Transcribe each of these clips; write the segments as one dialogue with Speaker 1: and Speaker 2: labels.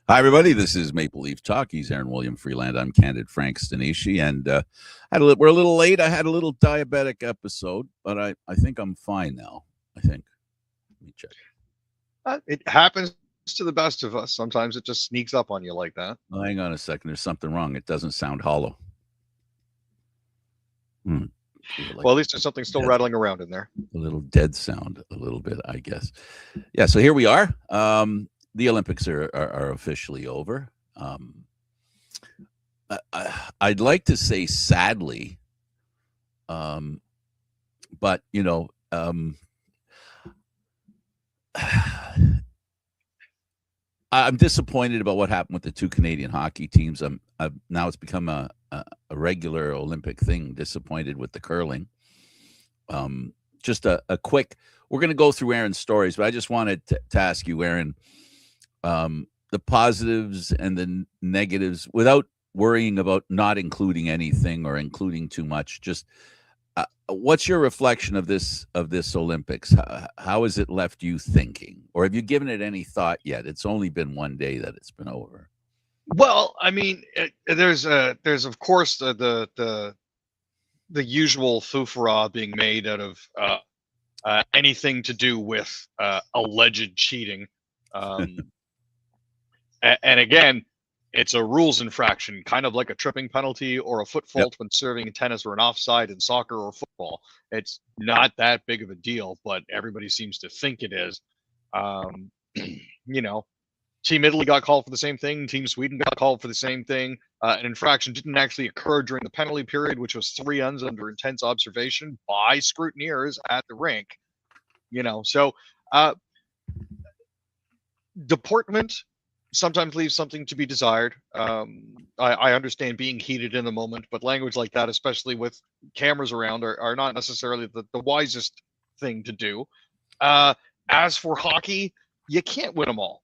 Speaker 1: Hi, everybody. This is Maple Leaf Talk. He's Aaron William Freeland. I'm Candid Frank Stanishi, and we're a little late. I had a little diabetic episode, but I think I'm fine now. I think. Let me check.
Speaker 2: It happens to the best of us. Sometimes it just sneaks up on you like that.
Speaker 1: Oh, hang on a second. There's something wrong. It doesn't sound hollow.
Speaker 2: Well, at least there's something still rattling around in there.
Speaker 1: A little dead sound, a little bit, I guess. Yeah. So here we are. The Olympics are officially over. I'd like to say sadly, but I'm disappointed about what happened with the two Canadian hockey teams. Now it's become a regular Olympic thing. Disappointed with the curling. Just a quick. We're going to go through Aaron's stories, but I just wanted to ask you, Aaron, the positives and the negatives without worrying about not including anything or including too much. Just what's your reflection of this Olympics? How has it left you thinking, or have you given it any thought yet? It's only been one day that it's been over.
Speaker 2: Well, I mean, there's of course the usual foofara being made out of anything to do with alleged cheating, and again, it's a rules infraction, kind of like a tripping penalty or a foot fault when serving in tennis or an offside in soccer or football. It's not that big of a deal, but everybody seems to think it is. Team Italy got called for the same thing. Team Sweden got called for the same thing. An infraction didn't actually occur during the penalty period, which was 3 ends under intense observation by scrutineers at the rink. So deportment sometimes leaves something to be desired. I understand being heated in the moment, but language like that, especially with cameras around, are not necessarily the wisest thing to do. As for hockey, you can't win them all.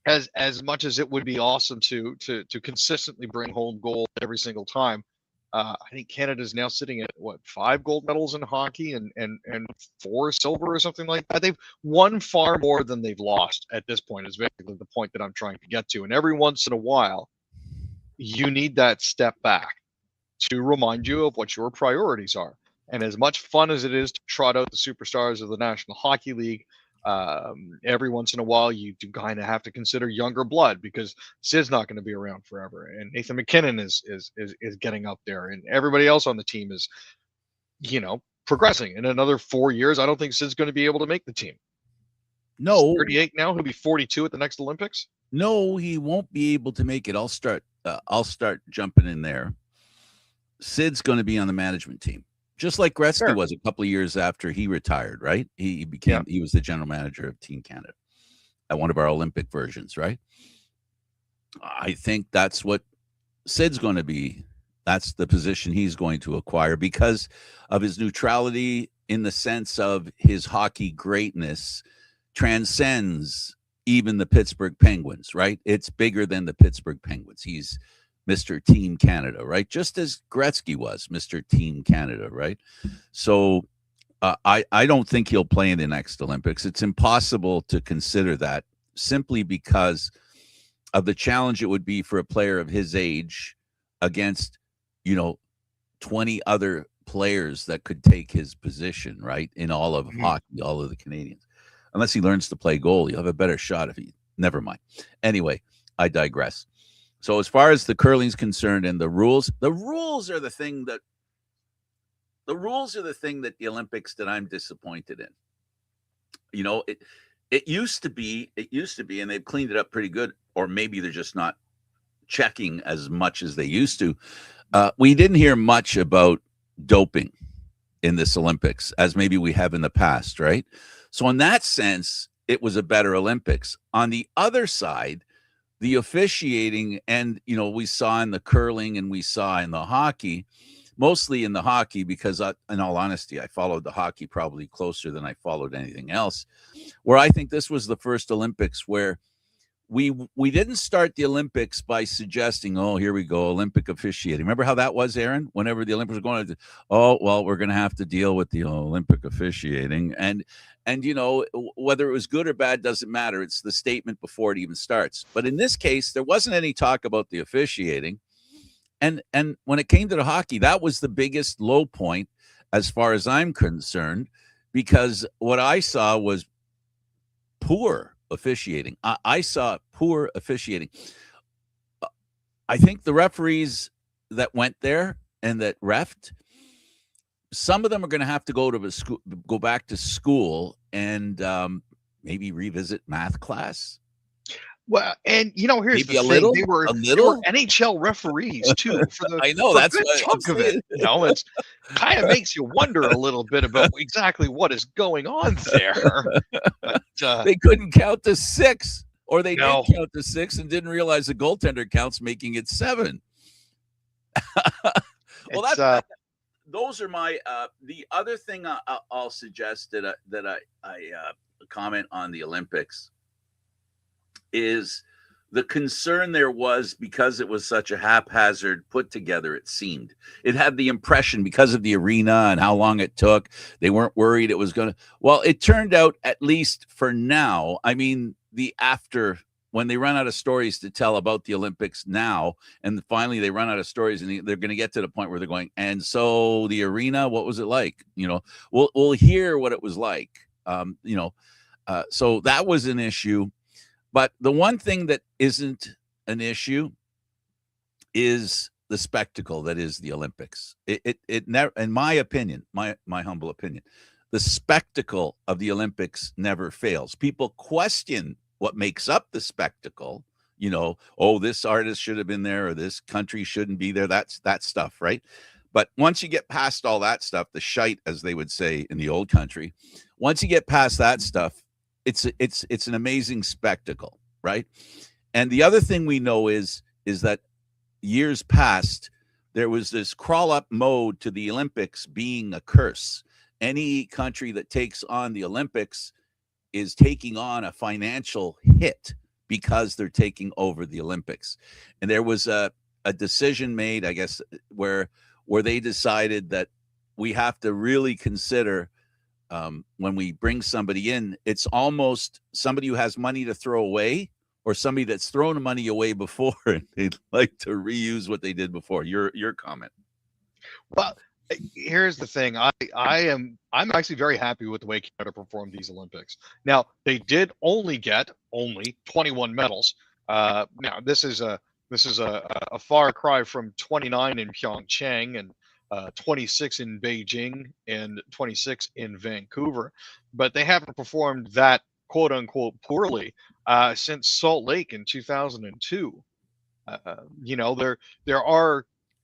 Speaker 2: As much as it would be awesome to consistently bring home gold every single time, I think Canada is now sitting at 5 gold medals in hockey and 4 silver or something like that. They've won far more than they've lost at this point. Is basically the point that I'm trying to get to. And every once in a while, you need that step back to remind you of what your priorities are. And as much fun as it is to trot out the superstars of the National Hockey League, every once in a while you do kind of have to consider younger blood, because Sid's not going to be around forever, and Nathan McKinnon is getting up there, and everybody else on the team is progressing. In another 4 years, I don't think Sid's going to be able to make the team.
Speaker 1: No.
Speaker 2: He's 38 now. He'll be 42 at the next Olympics.
Speaker 1: No, he won't be able to make it. I'll start jumping in there. Sid's going to be on the management team, just like Gretzky was a couple of years after he retired, right? He was the general manager of Team Canada at one of our Olympic versions, right? I think that's what Sid's going to be. That's the position he's going to acquire because of his neutrality, in the sense of his hockey greatness transcends even the Pittsburgh Penguins, right? It's bigger than the Pittsburgh Penguins. He's Mr. Team Canada, right? Just as Gretzky was Mr. Team Canada, right? So I don't think he'll play in the next Olympics. It's impossible to consider that, simply because of the challenge it would be for a player of his age against, 20 other players that could take his position, right? In all of hockey, all of the Canadians. Unless he learns to play goal, he'll have a better shot if he... Never mind. Anyway, I digress. So as far as the curling's concerned and the rules are the thing that the Olympics that I'm disappointed in. It used to be, and they've cleaned it up pretty good, or maybe they're just not checking as much as they used to. We didn't hear much about doping in this Olympics as maybe we have in the past, right? So in that sense, it was a better Olympics. On the other side, the officiating, and we saw in the curling and we saw in the hockey, mostly in the hockey, because in all honesty, I followed the hockey probably closer than I followed anything else, where I think this was the first Olympics where we didn't start the Olympics by suggesting, oh, here we go, Olympic officiating. Remember how that was, Aaron? Whenever the Olympics were going to, oh, well, we're going to have to deal with the Olympic officiating, and whether it was good or bad doesn't matter. It's the statement before it even starts. But in this case, there wasn't any talk about the officiating, and when it came to the hockey, that was the biggest low point as far as I'm concerned, because what I saw was poor officiating. I saw poor officiating. I think the referees that went there and that refed, some of them are going to have to go back to school and maybe revisit math class.
Speaker 2: Well, and here's
Speaker 1: maybe
Speaker 2: the
Speaker 1: a
Speaker 2: thing:
Speaker 1: little,
Speaker 2: they were NHL referees too.
Speaker 1: I know that's
Speaker 2: a
Speaker 1: what
Speaker 2: chunk of it. It's kind of makes you wonder a little bit about exactly what is going on there. But,
Speaker 1: they couldn't count to 6, or they
Speaker 2: No.
Speaker 1: did count to 6 and didn't realize the goaltender counts, making it 7. Well, those are my. The other thing I'll suggest that I comment on the Olympics is the concern there was, because it was such a haphazard put together. It seemed, it had the impression, because of the arena and how long it took, they weren't worried it was going to. Well, it turned out, at least for now. I mean, when they run out of stories to tell about the Olympics now, and finally they run out of stories, and they're going to get to the point where they're going, and so the arena, what was it like? We'll hear what it was like. So that was an issue. But the one thing that isn't an issue is the spectacle that is the Olympics. It never, in my opinion, my humble opinion, the spectacle of the Olympics never fails. People question what makes up the spectacle. This artist should have been there, or this country shouldn't be there. That's that stuff, right? But once you get past all that stuff, the shite, as they would say in the old country, once you get past that stuff, it's an amazing spectacle, right? And the other thing we know is that years past, there was this crawl up mode to the Olympics being a curse. Any country that takes on the Olympics is taking on a financial hit because they're taking over the Olympics. And there was a decision made, I guess, where they decided that we have to really consider, when we bring somebody in, it's almost somebody who has money to throw away, or somebody that's thrown money away before and they'd like to reuse what they did before. Your comment.
Speaker 2: Well, here's the thing. I'm actually very happy with the way Canada performed these Olympics. Now, they did only get 21 medals. Now this is a far cry from 29 in Pyeongchang and 26 in Beijing and 26 in Vancouver, but they haven't performed that quote unquote poorly since Salt Lake in 2002.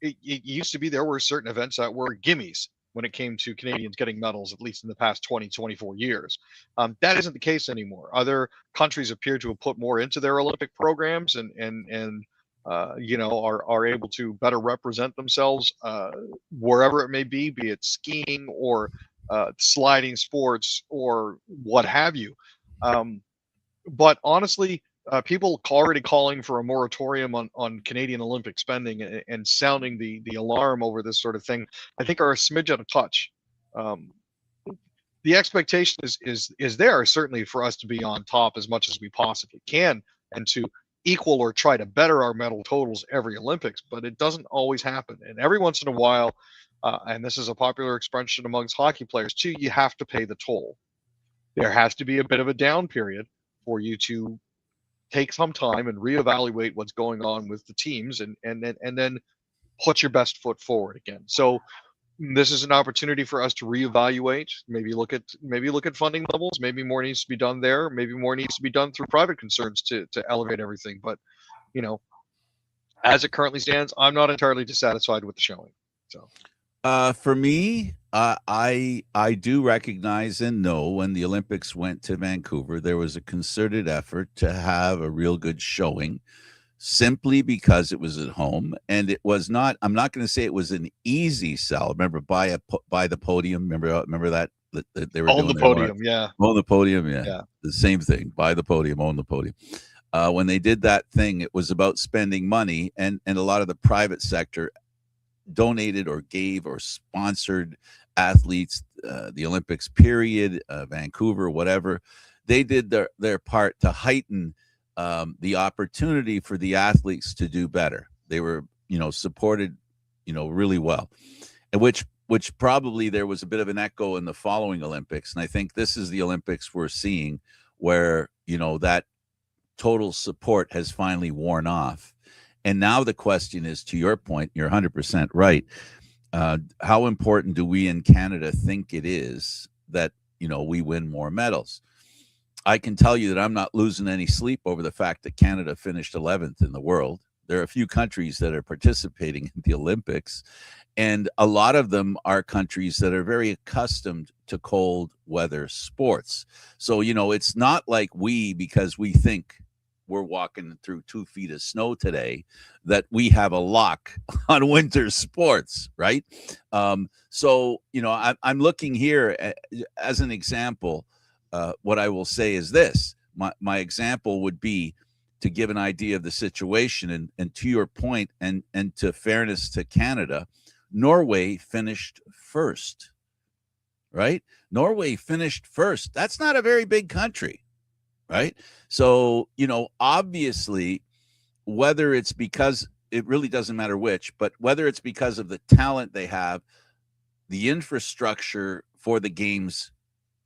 Speaker 2: It used to be there were certain events that were gimmies when it came to Canadians getting medals, at least in the past 20, 24 years. That isn't the case anymore. Other countries appear to have put more into their Olympic programs and are able to better represent themselves wherever it may be it skiing or sliding sports or what have you. But honestly, people already calling for a moratorium on Canadian Olympic spending and sounding the alarm over this sort of thing, I think, are a smidge out of touch. The expectation is there certainly for us to be on top as much as we possibly can and to equal or try to better our medal totals every Olympics, but it doesn't always happen. And every once in a while, and this is a popular expression amongst hockey players too, you have to pay the toll. There has to be a bit of a down period for you to take some time and reevaluate what's going on with the teams and then put your best foot forward again. So this is an opportunity for us to reevaluate, maybe look at funding levels, maybe more needs to be done there, maybe more needs to be done through private concerns to elevate everything. But as it currently stands, I'm not entirely dissatisfied with the showing. So
Speaker 1: for me, I do recognize and know when the Olympics went to Vancouver, there was a concerted effort to have a real good showing, simply because it was at home, and it was not. I'm not going to say it was an easy sell. Remember, by the podium. Remember that they were
Speaker 2: on
Speaker 1: doing
Speaker 2: the podium, yeah.
Speaker 1: On the podium, yeah. The same thing. By the podium, on the podium. when they did that thing, it was about spending money, and a lot of the private sector donated or gave or sponsored athletes, the Olympics period, Vancouver, whatever. They did their part to heighten the opportunity for the athletes to do better. They were, supported, really well, and which probably there was a bit of an echo in the following Olympics. And I think this is the Olympics we're seeing where, that total support has finally worn off. And now the question is, to your point, you're 100% right. How important do we in Canada think it is that, we win more medals? I can tell you that I'm not losing any sleep over the fact that Canada finished 11th in the world. There are a few countries that are participating in the Olympics, and a lot of them are countries that are very accustomed to cold weather sports. So, it's not like because we think we're walking through 2 feet of snow today, that we have a lock on winter sports, right? So, I'm looking here as an example. What I will say is this. My example would be to give an idea of the situation. And to your point, and to fairness to Canada, Norway finished first, right? Norway finished first. That's not a very big country, right? So, obviously, whether it's because it really doesn't matter which, but whether it's because of the talent they have, the infrastructure for the games,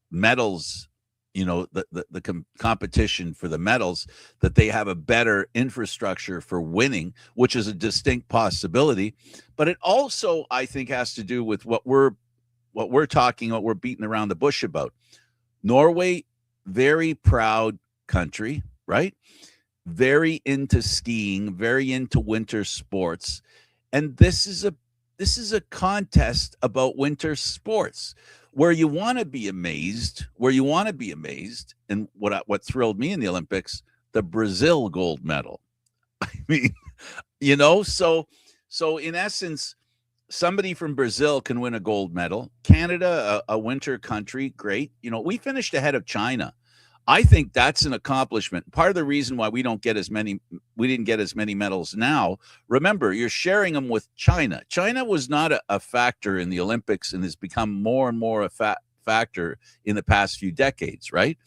Speaker 1: medals, the competition for the medals, that they have a better infrastructure for winning, which is a distinct possibility. But it also, I think, has to do with what we're beating around the bush about. Norway, very proud country, right? Very into skiing, very into winter sports. And this is a contest about winter sports where you want to be amazed, And what thrilled me in the Olympics, the Brazil gold medal. I mean, so in essence, somebody from Brazil can win a gold medal. Canada, a winter country, great. We finished ahead of China. I think that's an accomplishment. Part of the reason why we didn't get as many medals now, remember, you're sharing them with China. China was not a factor in the Olympics and has become more and more a factor in the past few decades, right?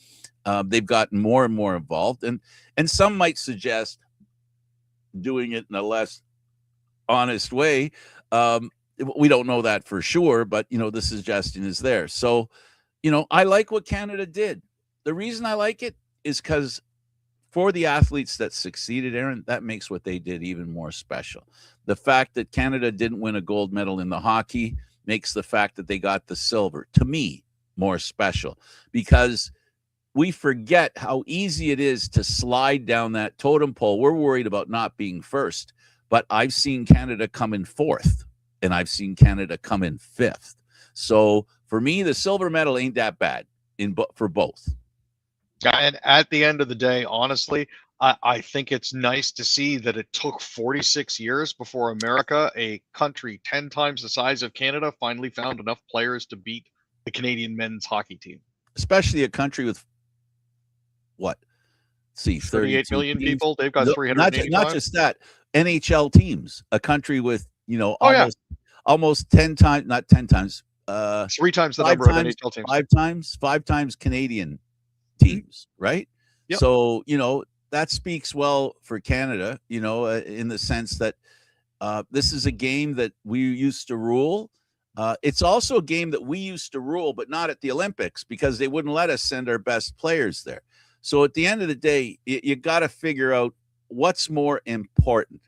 Speaker 1: They've gotten more and more involved. And some might suggest doing it in a less honest way. We don't know that for sure, but, the suggestion is there. So, I like what Canada did. The reason I like it is because for the athletes that succeeded, Aaron, that makes what they did even more special. The fact that Canada didn't win a gold medal in the hockey makes the fact that they got the silver, to me, more special, because we forget how easy it is to slide down that totem pole. We're worried about not being first, but I've seen Canada come in fourth, and I've seen Canada come in fifth. So for me, the silver medal ain't that bad for both.
Speaker 2: And at the end of the day, honestly, I think it's nice to see that it took 46 years before America, a country 10 times the size of Canada, finally found enough players to beat the Canadian men's hockey team.
Speaker 1: Especially a country with, what? See,
Speaker 2: 38 million
Speaker 1: teams.
Speaker 2: People. They've got 385.
Speaker 1: Not just that. NHL teams, a country with, almost 10 times, not 10 times.
Speaker 2: 3 times the number of NHL teams. 5 times Canadian
Speaker 1: teams, right?
Speaker 2: Yep.
Speaker 1: So, that speaks well for Canada, in the sense that this is a game that we used to rule. It's also a game that we used to rule, but not at the Olympics, because they wouldn't let us send our best players there. So at the end of the day, you got to figure out what's more important.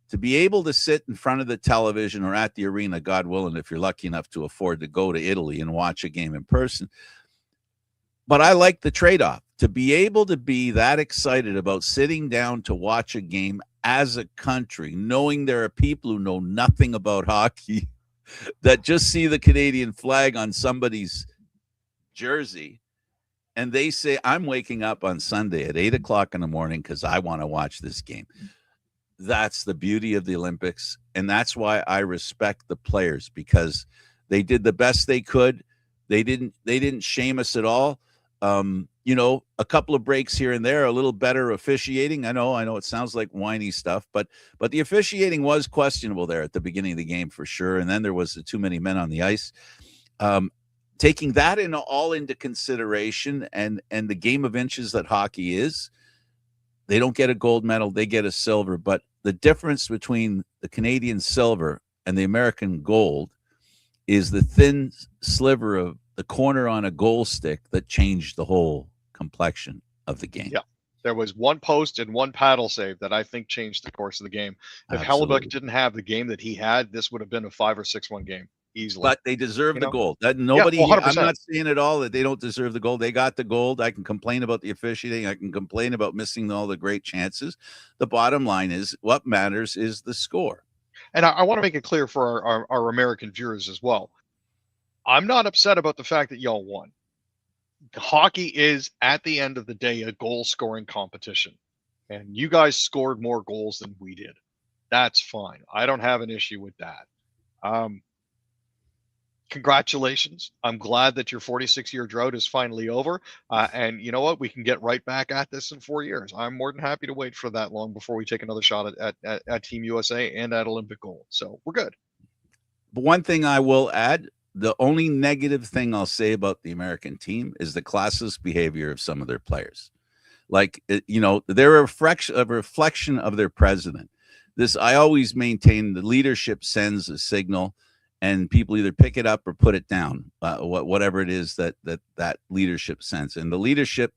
Speaker 1: To be able to sit in front of the television or at the arena, God willing, if you're lucky enough to afford to go to Italy and watch a game in person. But I like the trade-off, to be able to be that excited about sitting down to watch a game as a country, knowing there are people who know nothing about hockey that just see the Canadian flag on somebody's jersey, and they say, I'm waking up on Sunday at 8 o'clock in the morning because I want to watch this game. That's the beauty of the Olympics, and that's why I respect the players, because they did the best they could. They didn't shame us at all. a couple of breaks here and there, a little better officiating. I know it sounds like whiny stuff, but the officiating was questionable there at the beginning of the game for sure. And then there was too many men on the ice. Taking that all into consideration, and the game of inches that hockey is, they don't get a gold medal, they get a silver. But the difference between the Canadian silver and the American gold is the thin sliver of the corner on a goal stick that changed the whole complexion of the game.
Speaker 2: Yeah. There was one post and one paddle save that I think changed the course of the game. If Hellebuyck didn't have the game that he had, this would have been a 5 or 6-1 game easily.
Speaker 1: But they deserve the gold. Nobody, I'm not saying at all that they don't deserve the gold. They got the gold. I can complain about the officiating. I can complain about missing all the great chances. The bottom line is what matters is the score.
Speaker 2: And I want to make it clear for our American viewers as well. I'm not upset about the fact that y'all won. Hockey is, at the end of the day, a goal-scoring competition. And you guys scored more goals than we did. That's fine. I don't have an issue with that. Congratulations. I'm glad that your 46-year drought is finally over. And you know what? We can get right back at this in 4 years. I'm more than happy to wait for that long before we take another shot at Team USA and at Olympic gold. So we're good.
Speaker 1: But one thing I will add, the only negative thing I'll say about the American team is the classless behavior of some of their players. Like, they're a reflection of their president. I always maintain the leadership sends a signal, and people either pick it up or put it down, whatever it is that leadership sends. And the leadership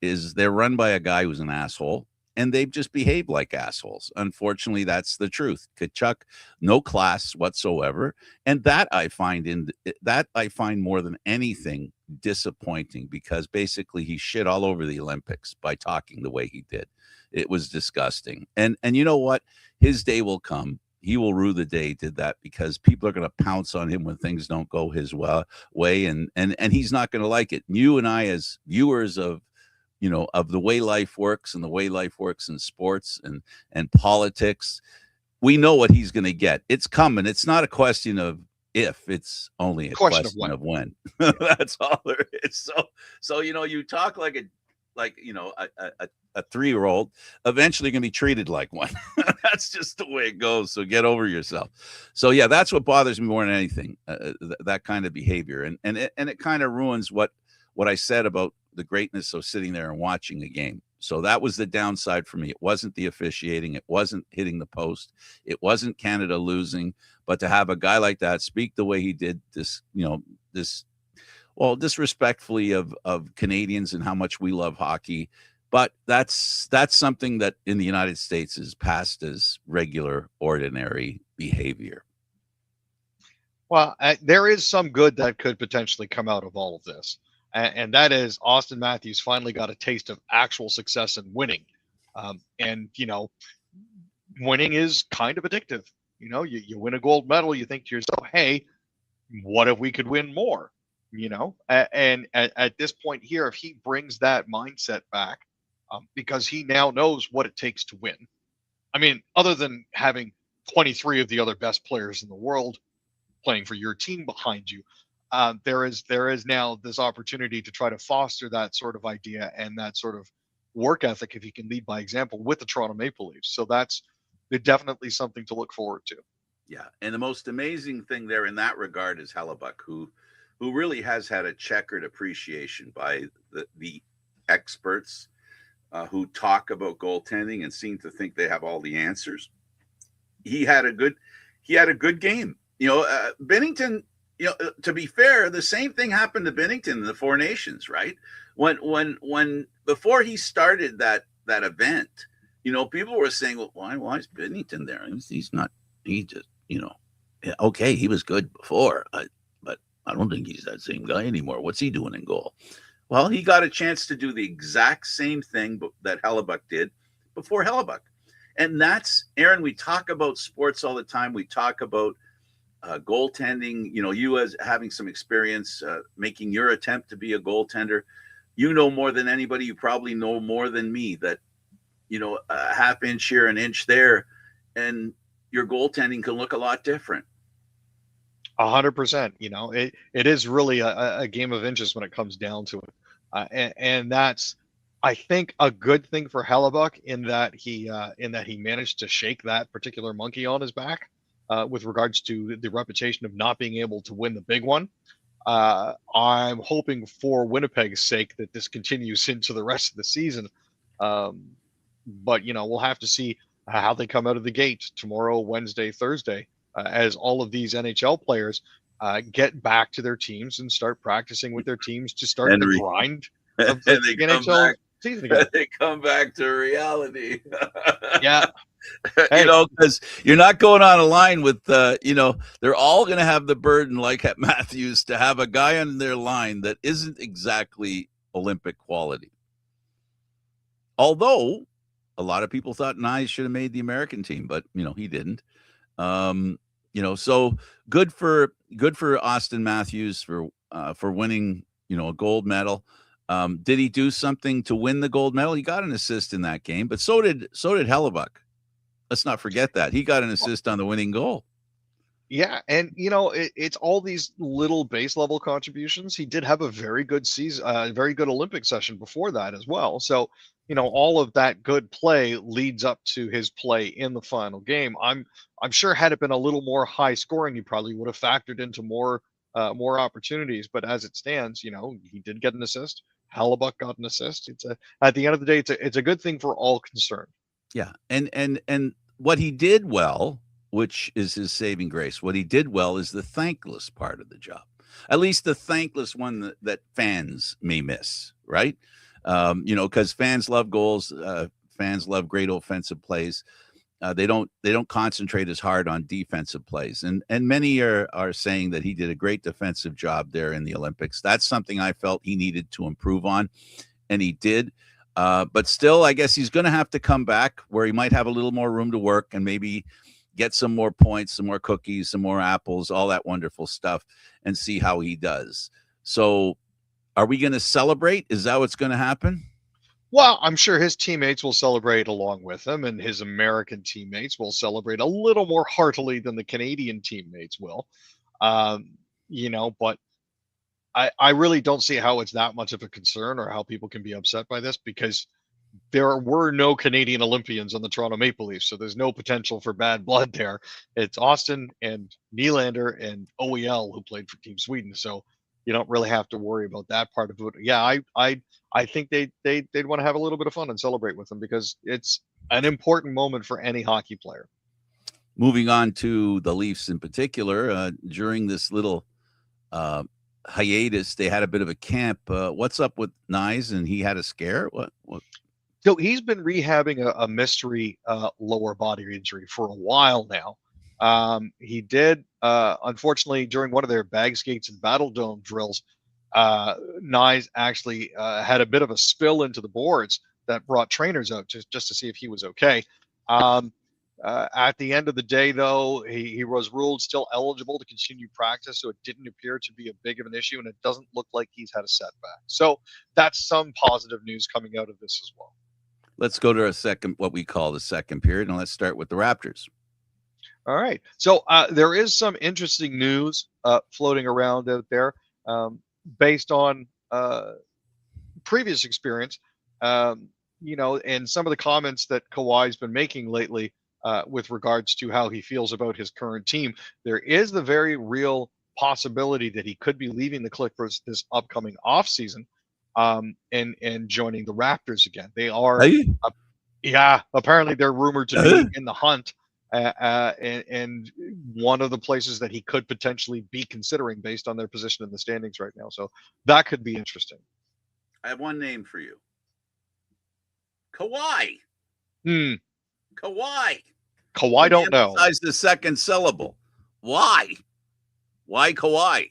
Speaker 1: they're run by a guy who's an asshole, and they've just behaved like assholes. Unfortunately, that's the truth. Tkachuk, no class whatsoever. And that I find more than anything disappointing, because basically he shit all over the Olympics by talking the way he did. It was disgusting. And you know what? His day will come. He will rue the day he did that, because people are going to pounce on him when things don't go his way, and he's not going to like it. You and I, as viewers of the way life works and the way life works in sports and politics, we know what he's going to get. It's coming. It's not a question of if, it's only a question of when. That's all there is. So you talk like a 3-year-old, eventually going to be treated like one. That's just the way it goes. So get over yourself. So yeah, that's what bothers me more than anything, that kind of behavior. And it kind of ruins what I said about the greatness of sitting there and watching a game. So that was the downside for me. It wasn't the officiating. It wasn't hitting the post. It wasn't Canada losing. But to have a guy like that speak the way he did, disrespectfully of Canadians and how much we love hockey. But that's something that in the United States is passed as regular, ordinary behavior.
Speaker 2: Well, there is some good that could potentially come out of all of this. And that is Auston Matthews finally got a taste of actual success and winning. Winning is kind of addictive. You win a gold medal, you think to yourself, hey, what if we could win more? And at this point here, if he brings that mindset back, because he now knows what it takes to win. I mean, other than having 23 of the other best players in the world playing for your team behind you, there is now this opportunity to try to foster that sort of idea and that sort of work ethic, if he can lead by example, with the Toronto Maple Leafs. So that's definitely something to look forward to.
Speaker 1: Yeah, and the most amazing thing there in that regard is Hellebuyck, who really has had a checkered appreciation by the experts who talk about goaltending and seem to think they have all the answers. He had a good game. Binnington. To be fair, the same thing happened to Binnington in the Four Nations, right? When before he started that event, people were saying, well, why is Binnington there? Okay, he was good before, but I don't think he's that same guy anymore. What's he doing in goal? Well, he got a chance to do the exact same thing that Hellebuyck did before Hellebuyck. And that's, Aaron, we talk about sports all the time. We talk about goaltending, you as having some experience making your attempt to be a goaltender, more than anybody, you probably know more than me that, a half inch here, an inch there, and your goaltending can look a lot different.
Speaker 2: 100%. It is really a game of inches when it comes down to it. and that's, I think, a good thing for Hellebuck in that he managed to shake that particular monkey on his back with regards to the reputation of not being able to win the big one. I'm hoping for Winnipeg's sake that this continues into the rest of the season. But we'll have to see how they come out of the gate tomorrow, Wednesday, Thursday, as all of these NHL players get back to their teams and start practicing with their teams to start the
Speaker 1: Henry.
Speaker 2: grind
Speaker 1: And
Speaker 2: of the
Speaker 1: they come
Speaker 2: NHL
Speaker 1: back.
Speaker 2: season again.
Speaker 1: They come back to reality.
Speaker 2: Yeah. Hey.
Speaker 1: Because you're not going on a line with, they're all going to have the burden, like at Matthews, to have a guy on their line that isn't exactly Olympic quality. Although a lot of people thought Nye should have made the American team, but he didn't. So good for Auston Matthews for winning, a gold medal. Did he do something to win the gold medal? He got an assist in that game, but so did Hellebuck. Let's not forget that he got an assist on the winning goal.
Speaker 2: Yeah, and it's all these little base level contributions. He did have a very good season, very good Olympic session before that as well. So all of that good play leads up to his play in the final game. I'm sure had it been a little more high scoring, he probably would have factored into more opportunities. But as it stands, he did get an assist. Hellebuck got an assist. At the end of the day, it's a good thing for all concerned.
Speaker 1: Yeah, and what he did well, which is his saving grace, what he did well is the thankless part of the job. At least the thankless one that fans may miss, right? Because fans love goals, fans love great offensive plays. They don't concentrate as hard on defensive plays, and many are saying that he did a great defensive job there in the Olympics. That's something I felt he needed to improve on, and he did. But still, I guess he's going to have to come back where he might have a little more room to work and maybe get some more points, some more cookies, some more apples, all that wonderful stuff, and see how he does. So are we going to celebrate? Is that what's going to happen?
Speaker 2: Well, I'm sure his teammates will celebrate along with him, and his American teammates will celebrate a little more heartily than the Canadian teammates will. But I really don't see how it's that much of a concern or how people can be upset by this, because there were no Canadian Olympians on the Toronto Maple Leafs, so there's no potential for bad blood there. It's Auston and Nylander and OEL who played for Team Sweden, so you don't really have to worry about that part of it. Yeah, I think they'd want to have a little bit of fun and celebrate with them, because it's an important moment for any hockey player.
Speaker 1: Moving on to the Leafs in particular, during this little hiatus, they had a bit of a camp. What's up with Nyes? And he had a scare? What?
Speaker 2: So he's been rehabbing a mystery lower body injury for a while now. He did, unfortunately, during one of their bag skates and Battle Dome drills, Nyes actually had a bit of a spill into the boards that brought trainers out just to see if he was okay. At the end of the day, though, he was ruled still eligible to continue practice, so it didn't appear to be a big of an issue, and it doesn't look like he's had a setback. So that's some positive news coming out of this as well.
Speaker 1: Let's go to what we call the second period, and let's start with the Raptors.
Speaker 2: All right. So there is some interesting news floating around out there based on previous experience, and some of the comments that Kawhi's been making lately with regards to how he feels about his current team. There is the very real possibility that he could be leaving the Clippers this upcoming offseason and joining the Raptors again. They are, apparently they're rumored to be in the hunt. And one of the places that he could potentially be considering based on their position in the standings right now. So that could be interesting.
Speaker 1: I have one name for you. Kawhi.
Speaker 2: Kawhi don't know.
Speaker 1: Emphasize the second syllable. Why Kawhi?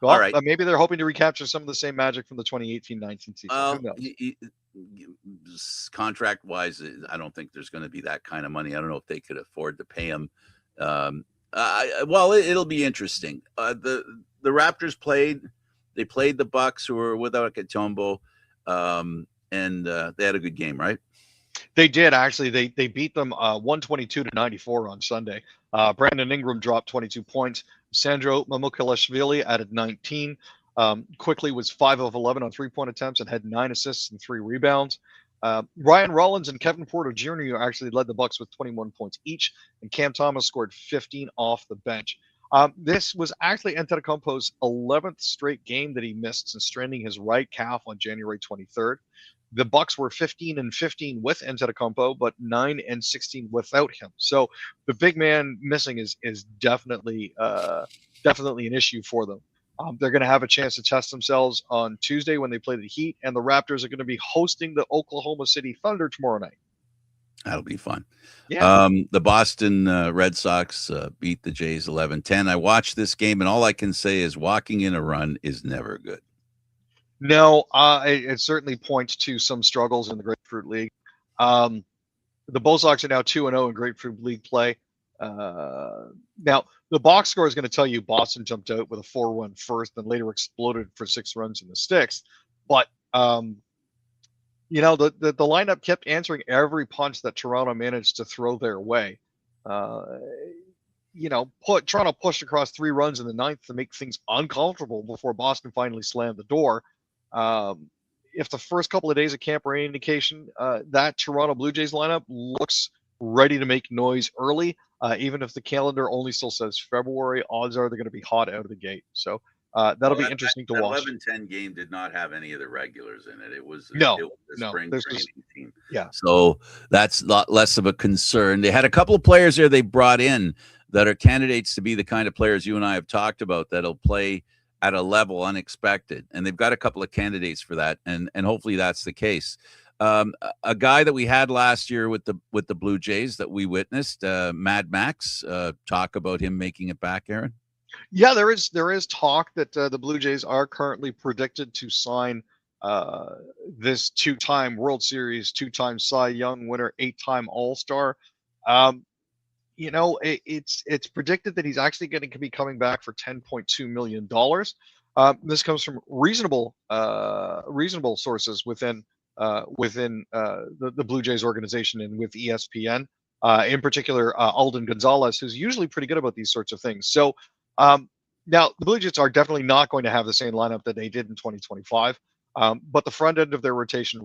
Speaker 2: Well,
Speaker 1: all right.
Speaker 2: Maybe they're hoping to recapture some of the same magic from the 2018-19 season.
Speaker 1: Contract-wise, I don't think there's going to be that kind of money. I don't know if they could afford to pay him. It'll be interesting. The Raptors played the Bucks, who were without Katombo, and they had a good game, right?
Speaker 2: They did, actually. They beat them 122-94 on Sunday. Brandon Ingram dropped 22 points. Sandro Mamukelashvili added 19. Quickly was 5 of 11 on 3-point attempts and had 9 assists and 3 rebounds. Ryan Rollins and Kevin Porter Jr. actually led the Bucks with 21 points each, and Cam Thomas scored 15 off the bench. This was actually Antetokounmpo's 11th straight game that he missed since straining his right calf on January 23rd. The Bucks were 15-15 with Antetokounmpo, but 9-16 without him. So the big man missing is definitely an issue for them. They're going to have a chance to test themselves on Tuesday when they play the Heat, and the Raptors are going to be hosting the Oklahoma City Thunder tomorrow night.
Speaker 1: That'll be fun.
Speaker 2: Yeah.
Speaker 1: The Boston Red Sox beat the Jays 11-10. I watched this game, and all I can say is walking in a run is never good.
Speaker 2: No, it certainly points to some struggles in the Grapefruit League. The Bull Sox are now 2-0 in Grapefruit League play. Now, the box score is going to tell you Boston jumped out with a 4-1 first, then later exploded for 6 runs in the sixth. But, the lineup kept answering every punch that Toronto managed to throw their way. Toronto pushed across 3 runs in the ninth to make things uncomfortable before Boston finally slammed the door. If the first couple of days of camp are any indication, that Toronto Blue Jays lineup looks ready to make noise early. Even if the calendar only still says February, odds are they're going to be hot out of the gate. So that'll be interesting to watch.
Speaker 1: That 11-10 game did not have any of the regulars in it. It was a spring training team.
Speaker 2: Yeah.
Speaker 1: So that's a lot less of a concern. They had a couple of players there they brought in that are candidates to be the kind of players you and I have talked about that'll play at a level unexpected. And they've got a couple of candidates for that. And hopefully that's the case. A guy that we had last year with the Blue Jays that we witnessed, Mad Max, talk about him making it back, Aaron.
Speaker 2: Yeah, there is talk that the Blue Jays are currently predicted to sign this 2-time World Series, 2-time Cy Young winner, 8-time All-Star. It's predicted that he's actually going to be coming back for $10.2 million. This comes from reasonable sources within the Blue Jays organization and with ESPN, in particular, Alden Gonzalez, who's usually pretty good about these sorts of things. So now the Blue Jays are definitely not going to have the same lineup that they did in 2025. But the front end of their rotation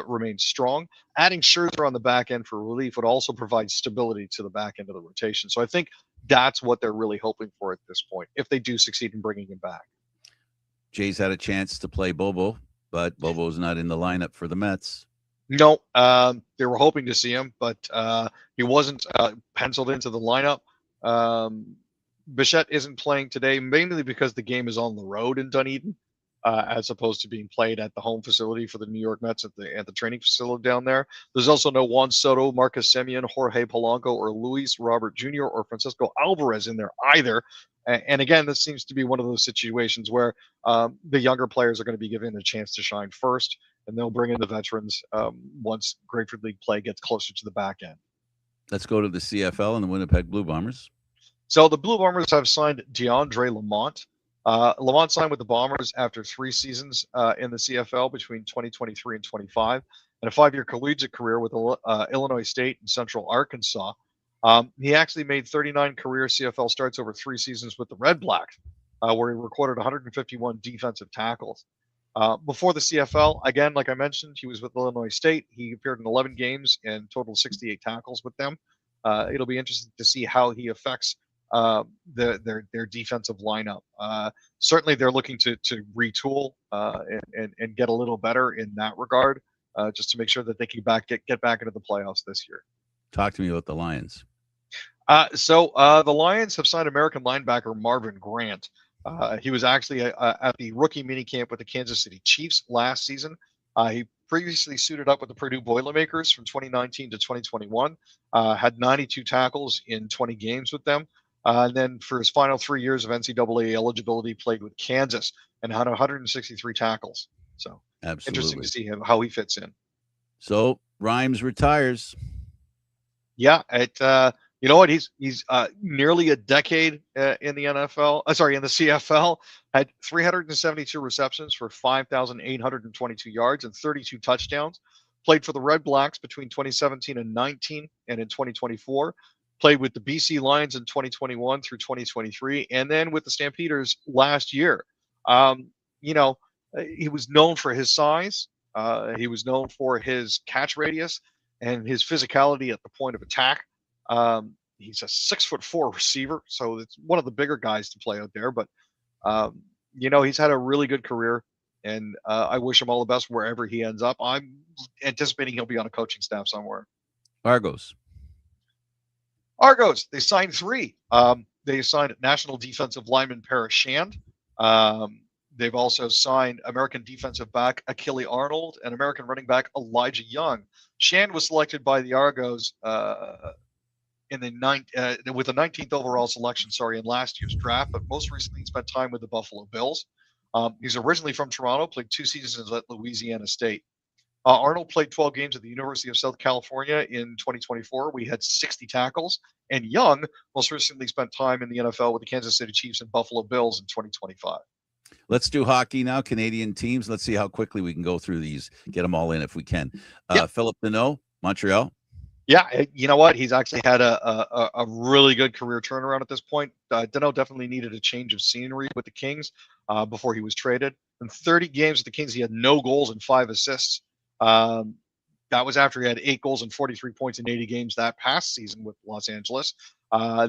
Speaker 2: remains strong. Adding Scherzer on the back end for relief would also provide stability to the back end of the rotation. So I think that's what they're really hoping for at this point, if they do succeed in bringing him back.
Speaker 1: Jays had a chance to play Bobo, but Bobo's not in the lineup for the Mets.
Speaker 2: No, they were hoping to see him, but he wasn't penciled into the lineup. Bichette isn't playing today, mainly because the game is on the road in Dunedin, as opposed to being played at the home facility for the New York Mets at the training facility down there. There's also no Juan Soto, Marcus Semien, Jorge Polanco, or Luis Robert Jr. or Francisco Alvarez in there either. And again, this seems to be one of those situations where the younger players are going to be given a chance to shine first, and they'll bring in the veterans once Grapefruit League play gets closer to the back end.
Speaker 1: Let's go to the CFL and the Winnipeg Blue Bombers.
Speaker 2: So the Blue Bombers have signed DeAndre Lamont. Lamont signed with the Bombers after 3 seasons in the CFL between 2023 and 25, and a 5-year collegiate career with Illinois State and Central Arkansas. He actually made 39 career CFL starts over 3 seasons with the Red Blacks, where he recorded 151 defensive tackles. Before the CFL, again, like I mentioned, he was with Illinois State. He appeared in 11 games and totaled 68 tackles with them. It'll be interesting to see how he affects their defensive lineup. Certainly, they're looking to retool and get a little better in that regard, just to make sure that they can get back into the playoffs this year.
Speaker 1: Talk to me about the Lions.
Speaker 2: So the Lions have signed American linebacker Marvin Grant. He was actually at the rookie minicamp with the Kansas City Chiefs last season. He previously suited up with the Purdue Boilermakers from 2019 to 2021, had 92 tackles in 20 games with them. And then for his final 3 years of NCAA eligibility, played with Kansas and had 163 tackles. So Interesting to see how he fits in.
Speaker 1: So Rhymes retires.
Speaker 2: Yeah, you know what? He's nearly a decade in the NFL. In the CFL. Had 372 receptions for 5,822 yards and 32 touchdowns. Played for the Red Blacks between 2017 and 19, and in 2024. Played with the BC Lions in 2021 through 2023, and then with the Stampeders last year. he was known for his size. He was known for his catch radius and his physicality at the point of attack. He's a 6'4" receiver, so it's one of the bigger guys to play out there. But he's had a really good career, and I wish him all the best wherever he ends up. I'm anticipating he'll be on a coaching staff somewhere.
Speaker 1: Argos,
Speaker 2: they signed 3. They signed national defensive lineman Paris Shand. They've also signed American defensive back Achille Arnold and American running back Elijah Young. Shand was selected by the Argos with the 19th overall selection, in last year's draft, but most recently he spent time with the Buffalo Bills. He's originally from Toronto, played 2 seasons at Louisiana State. Arnold played 12 games at the University of South California in 2024. We had 60 tackles. And Young most recently spent time in the NFL with the Kansas City Chiefs and Buffalo Bills in 2025.
Speaker 1: Let's do hockey now, Canadian teams. Let's see how quickly we can go through these, get them all in if we can. Philip Deneau, Montreal.
Speaker 2: Yeah, you know what? He's actually had a really good career turnaround at this point. Deneau definitely needed a change of scenery with the Kings before he was traded. In 30 games with the Kings, he had no goals and 5 assists. That was after he had 8 goals and 43 points in 80 games that past season with Los Angeles.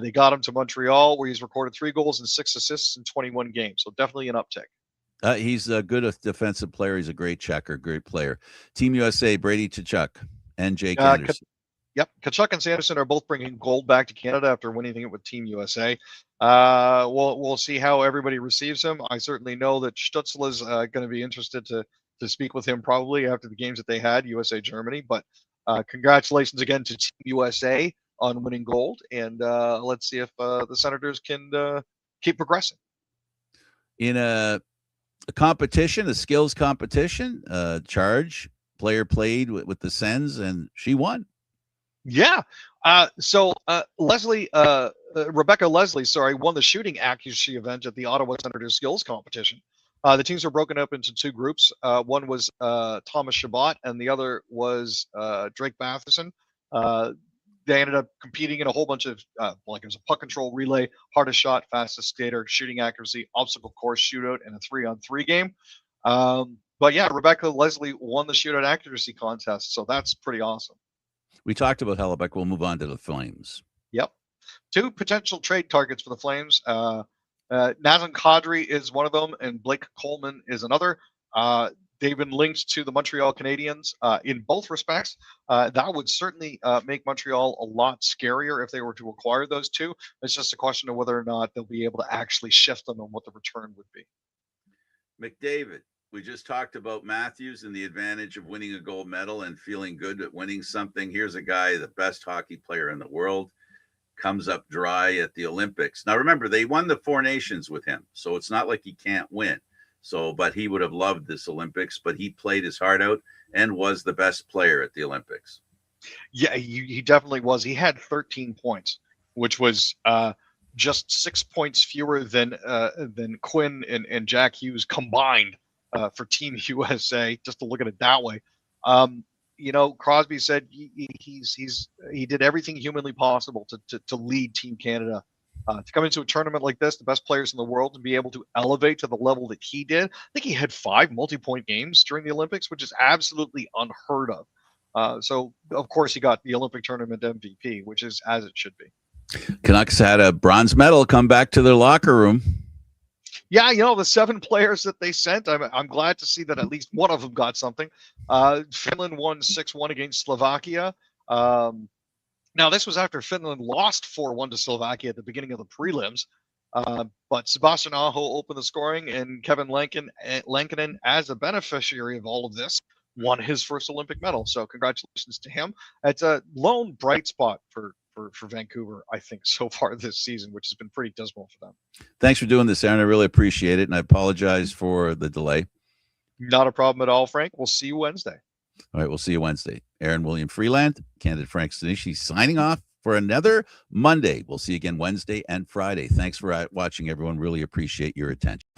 Speaker 2: They got him to Montreal, where he's recorded 3 goals and 6 assists in 21 games. So definitely an uptick.
Speaker 1: He's a good defensive player. He's a great checker, great player. Team USA, Brady Tkachuk and Jake Anderson.
Speaker 2: Yep, Tkachuk and Sanderson are both bringing gold back to Canada after winning it with Team USA. We'll see how everybody receives him. I certainly know that Stützle is going to be interested to speak with him probably after the games that they had, USA Germany. But congratulations again to Team USA on winning gold, and let's see if the Senators can keep progressing.
Speaker 1: In a competition, a skills competition, charge player played with the Sens, and she won.
Speaker 2: Yeah. So Rebecca Leslie, won the shooting accuracy event at the Ottawa Senators skills competition. The teams were broken up into 2 groups. One was Thomas Chabot, and the other was Drake Batherson. They ended up competing in a whole bunch of it was a puck control relay, hardest shot, fastest skater, shooting accuracy, obstacle course shootout, and a 3-on-3 game. But yeah, Rebecca Leslie won the shootout accuracy contest, so that's pretty awesome.
Speaker 1: We talked about Hellebuck. We'll move on to the Flames.
Speaker 2: Yep. 2 potential trade targets for the Flames. Nazem Kadri is one of them, and Blake Coleman is another. They've been linked to the Montreal Canadiens in both respects. That would certainly make Montreal a lot scarier if they were to acquire those 2. It's just a question of whether or not they'll be able to actually shift them and what the return would be.
Speaker 1: McDavid. We just talked about Matthews and the advantage of winning a gold medal and feeling good at winning something. Here's a guy, the best hockey player in the world, comes up dry at the Olympics. Now, remember, they won the 4 Nations with him, so it's not like he can't win. But he would have loved this Olympics, but he played his heart out and was the best player at the Olympics.
Speaker 2: Yeah, he definitely was. He had 13 points, which was just 6 points fewer than Quinn and Jack Hughes combined. For Team USA, just to look at it that way. Crosby said he did everything humanly possible to lead Team Canada to come into a tournament like this, the best players in the world, and be able to elevate to the level that he did. I think he had 5 multi-point games during the Olympics, which is absolutely unheard of. So of course he got the Olympic tournament MVP, which is as it should be.
Speaker 1: Canucks had a bronze medal come back to their locker room.
Speaker 2: Yeah, the 7 players that they sent, I'm glad to see that at least one of them got something. Finland won 6-1 against Slovakia. Now, this was after Finland lost 4-1 to Slovakia at the beginning of the prelims. But Sebastian Aho opened the scoring, and Kevin Lankinen, as a beneficiary of all of this, won his first Olympic medal. So congratulations to him. It's a lone bright spot for Vancouver, I think, so far this season, which has been pretty dismal for them.
Speaker 1: Thanks for doing this, Aaron. I really appreciate it, and I apologize for the delay.
Speaker 2: Not a problem at all, Frank. We'll see you Wednesday.
Speaker 1: All right, we'll see you Wednesday. Aaron William Freeland, Candid Frank Stanishi, signing off for another Monday. We'll see you again Wednesday and Friday. Thanks for watching, everyone. Really appreciate your attention.